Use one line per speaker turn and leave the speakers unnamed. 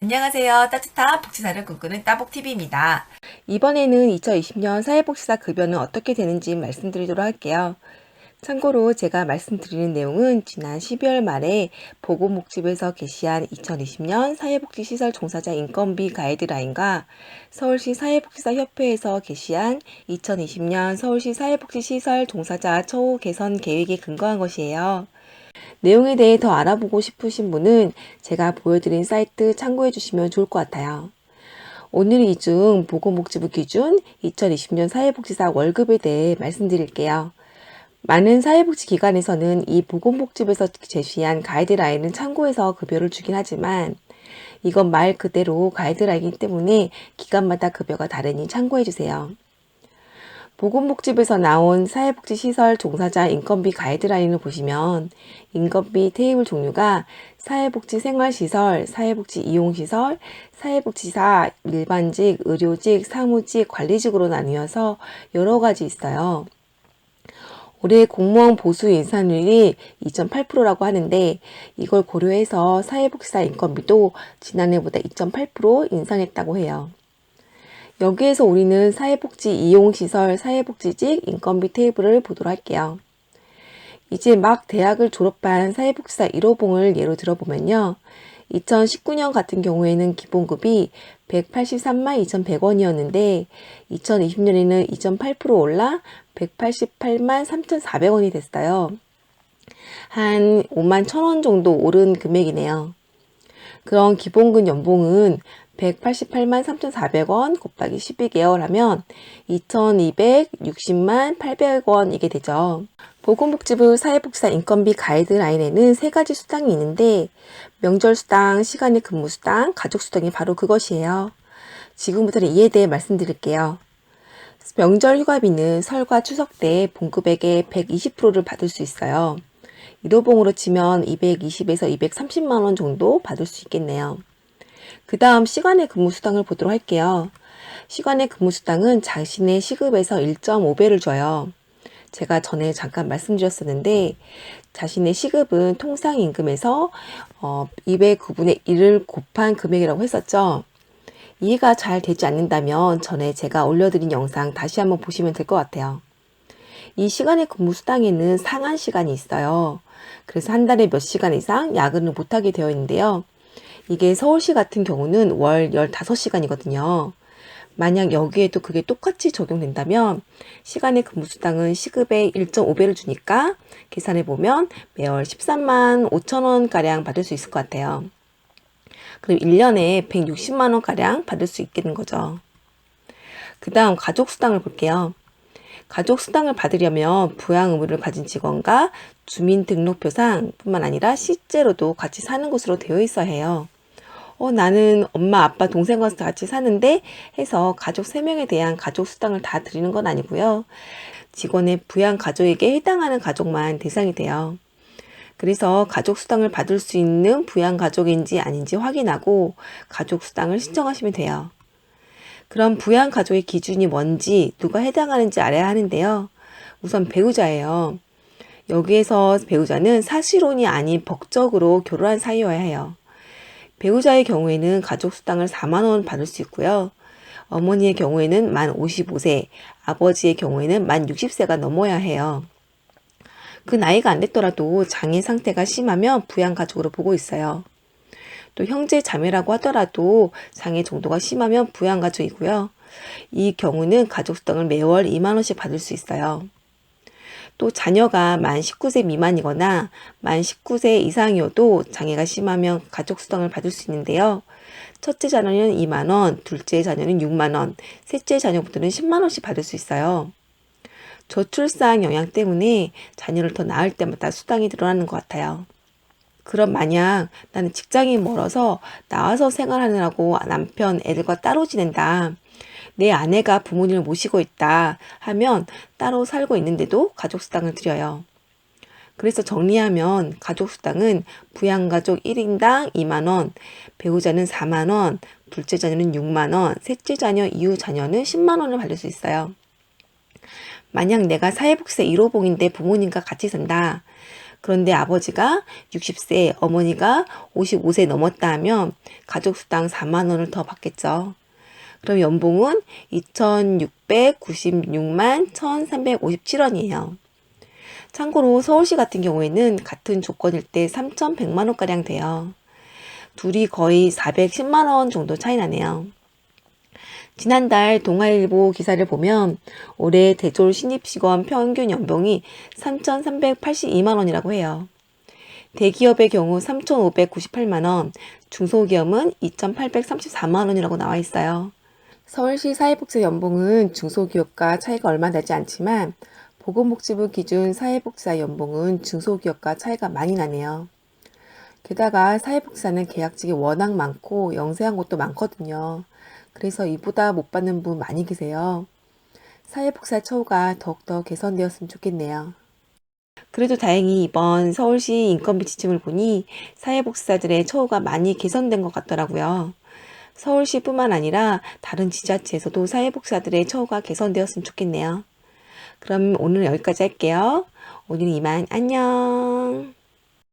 안녕하세요. 따뜻한 복지사를 꿈꾸는 따복TV입니다.
이번에는 2020년 사회복지사 급여는 어떻게 되는지 말씀드리도록 할게요. 참고로 제가 말씀드리는 내용은 지난 12월 말에 보건복지부에서 게시한 2020년 사회복지시설 종사자 인건비 가이드라인과 서울시 사회복지사협회에서 게시한 2020년 서울시 사회복지시설 종사자 처우 개선 계획에 근거한 것이에요. 내용에 대해 더 알아보고 싶으신 분은 제가 보여드린 사이트 참고해 주시면 좋을 것 같아요. 오늘 이 중 보건복지부 기준 2020년 사회복지사 월급에 대해 말씀드릴게요. 많은 사회복지기관에서는 이 보건복지부에서 제시한 가이드라인을 참고해서 급여를 주긴 하지만 이건 말 그대로 가이드라인이기 때문에 기관마다 급여가 다르니 참고해 주세요. 보건복지부에서 나온 사회복지시설 종사자 인건비 가이드라인을 보시면 인건비 테이블 종류가 사회복지생활시설, 사회복지이용시설, 사회복지사, 일반직, 의료직, 사무직, 관리직으로 나뉘어서 여러 가지 있어요. 올해 공무원 보수 인사율이 2.8%라고 하는데 이걸 고려해서 사회복지사 인건비도 지난해보다 2.8% 인상했다고 해요. 여기에서 우리는 사회복지 이용시설, 사회복지직 인건비 테이블을 보도록 할게요. 이제 막 대학을 졸업한 사회복지사 1호봉을 예로 들어보면요. 2019년 같은 경우에는 기본급이 183만 2,100원이었는데 2020년에는 2.8% 올라 188만 3,400원이 됐어요. 한 5만 1,000원 정도 오른 금액이네요. 그런 기본급 연봉은 188만 3,400원 곱하기 12개월 하면 2,260만 800원이게 되죠. 보건복지부 사회복지사 인건비 가이드라인에는 세 가지 수당이 있는데 명절수당, 시간의 근무수당, 가족수당이 바로 그것이에요. 지금부터는 이에 대해 말씀드릴게요. 명절 휴가비는 설과 추석 때 본급액의 120%를 받을 수 있어요. 1호봉으로 치면 220에서 230만 원 정도 받을 수 있겠네요. 그 다음 시간의 근무수당을 보도록 할게요. 시간의 근무수당은 자신의 시급에서 1.5배를 줘요. 제가 전에 잠깐 말씀드렸었는데 자신의 시급은 통상임금에서 209분의 1을 곱한 금액이라고 했었죠. 이해가 잘 되지 않는다면 전에 제가 올려드린 영상 다시 한번 보시면 될 것 같아요. 이 시간의 근무수당에는 상한 시간이 있어요. 그래서 한 달에 몇 시간 이상 야근을 못하게 되어 있는데요. 이게 서울시 같은 경우는 월 15시간이거든요. 만약 여기에도 그게 똑같이 적용된다면 시간의 근무수당은 시급의 1.5배를 주니까 계산해보면 매월 13만 5천 원가량 받을 수 있을 것 같아요. 그럼 1년에 160만 원가량 받을 수 있게 된 거죠. 그 다음 가족수당을 볼게요. 가족수당을 받으려면 부양 의무를 가진 직원과 주민등록표상 뿐만 아니라 실제로도 같이 사는 곳으로 되어 있어야 해요. 나는 엄마, 아빠, 동생과 같이 사는데 해서 가족 3명에 대한 가족수당을 다 드리는 건 아니고요. 직원의 부양 가족에게 해당하는 가족만 대상이 돼요. 그래서 가족수당을 받을 수 있는 부양 가족인지 아닌지 확인하고 가족수당을 신청하시면 돼요. 그럼 부양 가족의 기준이 뭔지 누가 해당하는지 알아야 하는데요. 우선 배우자예요. 여기에서 배우자는 사실혼이 아닌 법적으로 결혼한 사이여야 해요. 배우자의 경우에는 가족수당을 4만 원 받을 수 있고요. 어머니의 경우에는 만 55세, 아버지의 경우에는 만 60세가 넘어야 해요. 그 나이가 안 됐더라도 장애 상태가 심하면 부양가족으로 보고 있어요. 또 형제 자매라고 하더라도 장애 정도가 심하면 부양가족이고요. 이 경우는 가족수당을 매월 2만 원씩 받을 수 있어요. 또 자녀가 만 19세 미만이거나 만 19세 이상이어도 장애가 심하면 가족수당을 받을 수 있는데요. 첫째 자녀는 2만 원, 둘째 자녀는 6만 원, 셋째 자녀부터는 10만 원씩 받을 수 있어요. 저출산 영향 때문에 자녀를 더 낳을 때마다 수당이 늘어나는 것 같아요. 그럼 만약 나는 직장이 멀어서 나와서 생활하느라고 남편, 애들과 따로 지낸다. 내 아내가 부모님을 모시고 있다 하면 따로 살고 있는데도 가족수당을 드려요. 그래서 정리하면 가족수당은 부양가족 1인당 2만원, 배우자는 4만원, 둘째 자녀는 6만원, 셋째 자녀 이후 자녀는 10만원을 받을 수 있어요. 만약 내가 사회복지사 1호봉인데 부모님과 같이 산다. 그런데 아버지가 60세, 어머니가 55세 넘었다 하면 가족수당 4만 원을 더 받겠죠. 그럼 연봉은 2,696만 1,357원이에요. 참고로 서울시 같은 경우에는 같은 조건일 때 3,100만 원가량 돼요. 둘이 거의 410만 원 정도 차이 나네요. 지난달 동아일보 기사를 보면 올해 대졸 신입직원 평균 연봉이 3,382만 원이라고 해요. 대기업의 경우 3,598만 원, 중소기업은 2,834만 원이라고 나와 있어요. 서울시 사회복지 연봉은 중소기업과 차이가 얼마 나지 않지만 보건복지부 기준 사회복지사 연봉은 중소기업과 차이가 많이 나네요. 게다가 사회복지사는 계약직이 워낙 많고 영세한 곳도 많거든요. 그래서 이보다 못 받는 분 많이 계세요. 사회복지사 처우가 더욱더 개선되었으면 좋겠네요. 그래도 다행히 이번 서울시 인건비 지침을 보니 사회복지사들의 처우가 많이 개선된 것 같더라고요. 서울시뿐만 아니라 다른 지자체에서도 사회복지사들의 처우가 개선되었으면 좋겠네요. 그럼 오늘 여기까지 할게요. 오늘 이만 안녕.